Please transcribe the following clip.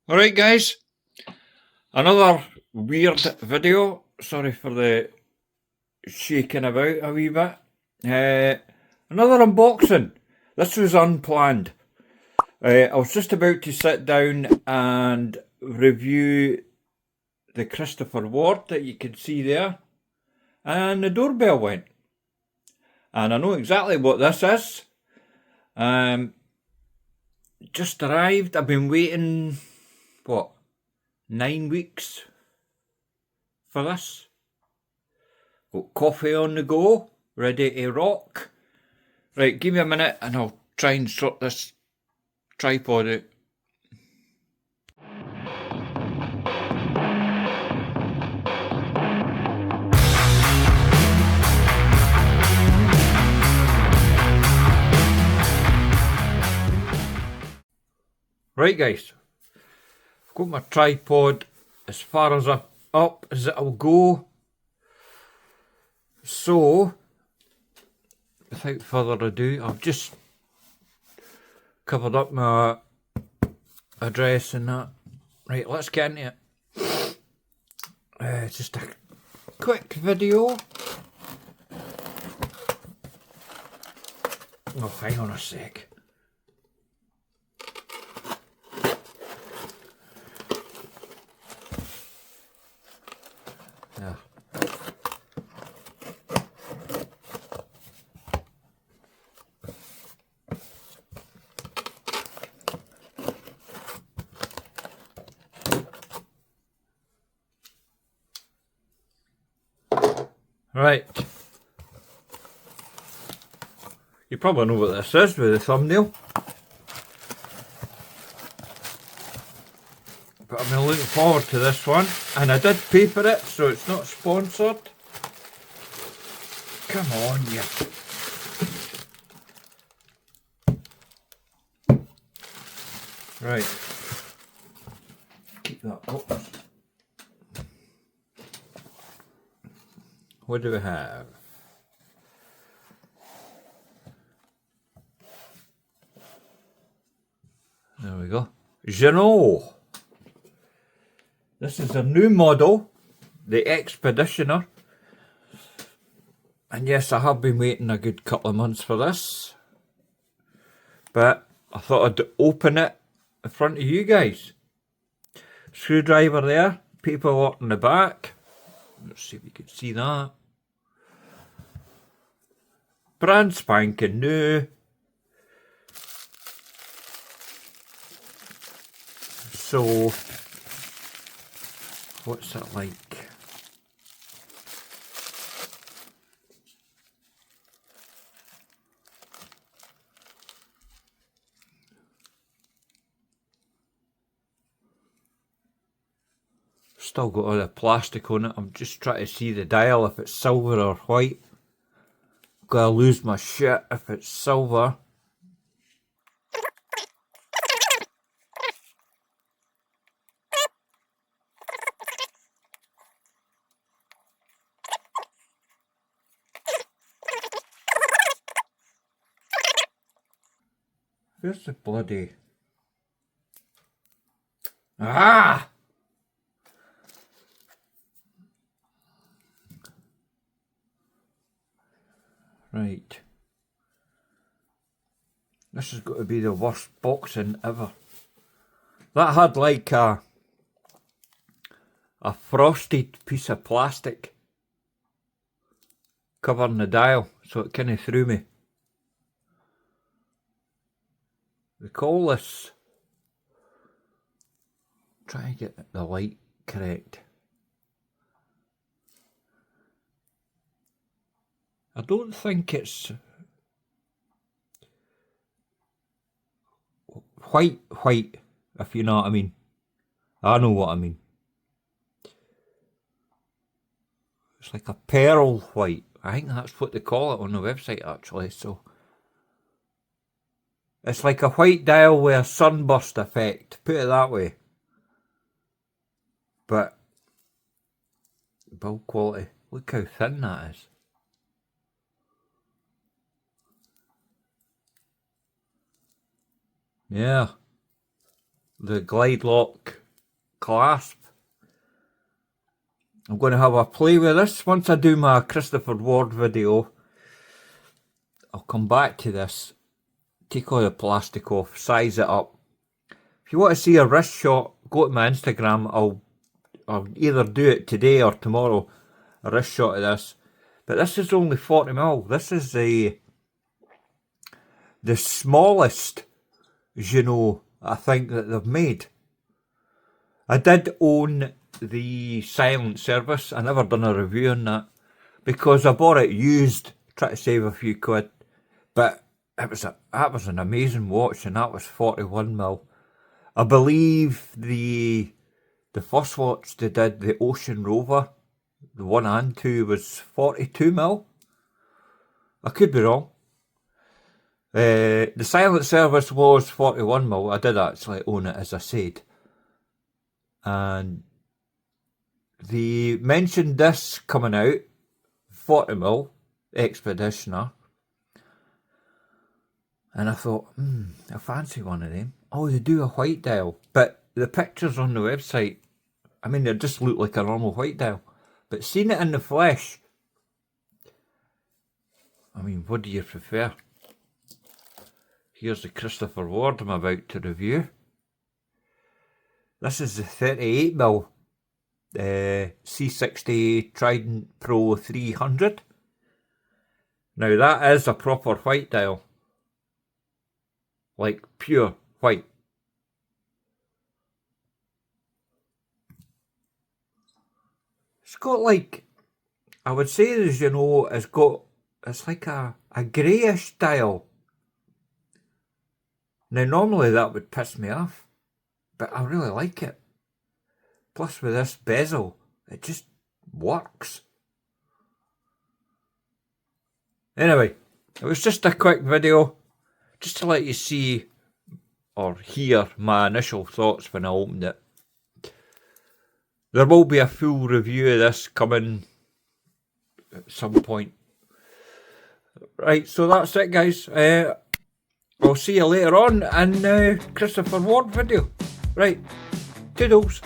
Alright guys, another weird video. Sorry for the shaking about a wee bit. Another unboxing. This was unplanned. I was just about to sit down and review the Christopher Ward that you can see there, and the doorbell went. And I know exactly what this is. Just arrived. I've been waiting, 9 weeks for this. Got coffee on the go, ready to rock. Right, give me a minute and I'll try and sort this tripod out. Right guys, I've got my tripod as far as up as it'll go. So, without further ado, I've just covered up my address and that. Right, let's get into it. Just a quick video. Oh, hang on a sec. Yeah. Right. You probably know what this is with the thumbnail. But I've been looking forward to this one, and I did pay for it, so it's not sponsored. Come on, you. Right. Keep that box. What do we have? There we go. Ginault. This is a new model, the Expeditioner. And yes, I have been waiting a good couple of months for this. But I thought I'd open it in front of you guys. Screwdriver there, paperwork in the back. Let's see if you can see that. Brand spanking new. So, what's it like? Still got all the plastic on it. I'm just trying to see the dial, if it's silver or white. Gonna lose my shit if it's silver. Where's the bloody... Ah! Right. This has got to be the worst boxing ever. That had like a frosted piece of plastic covering the dial, so it kind of threw me. We call this... Try to get the light correct. I don't think it's white, if you know what I mean. I know what I mean. It's like a pearl white. I think that's what they call it on the website actually, so. It's like a white dial with a sunburst effect, put it that way. But, build quality, look how thin that is. Yeah. the glide lock clasp. I'm going to have a play with this. Once I do my Christopher Ward video, I'll come back to this, take all the plastic off, size it up. If you want to see a wrist shot, go to my Instagram. I'll either do it today or tomorrow, a wrist shot of this. But this is only 40mm. This is the smallest Ginault I think that they've made. I did own the silent service. I never done a review on that because I bought it used, try to save a few quid. But that was an amazing watch, and that was 41mm. I believe the first watch they did, the Ocean Rover, the 1 and 2, was 42mm. I could be wrong. The silent service was 41mm. I did actually own it, as I said. And they mentioned this coming out, 40mm Expeditioner. And I thought, I fancy one of them. Oh, they do a white dial. But the pictures on the website, I mean, they just look like a normal white dial. But seeing it in the flesh, I mean, what do you prefer? Here's the Christopher Ward I'm about to review. This is the 38mm C60 Trident Pro 300. Now that is a proper white dial. Like pure white. It's got like, I would say as you know, it's like a greyish dial. Now normally that would piss me off, but I really like it. Plus with this bezel, it just works. Anyway, it was just a quick video, just to let you see or hear my initial thoughts when I opened it. There will be a full review of this coming at some point. Right, so that's it, guys. I'll see you later on in Christopher Ward video. Right, toodles.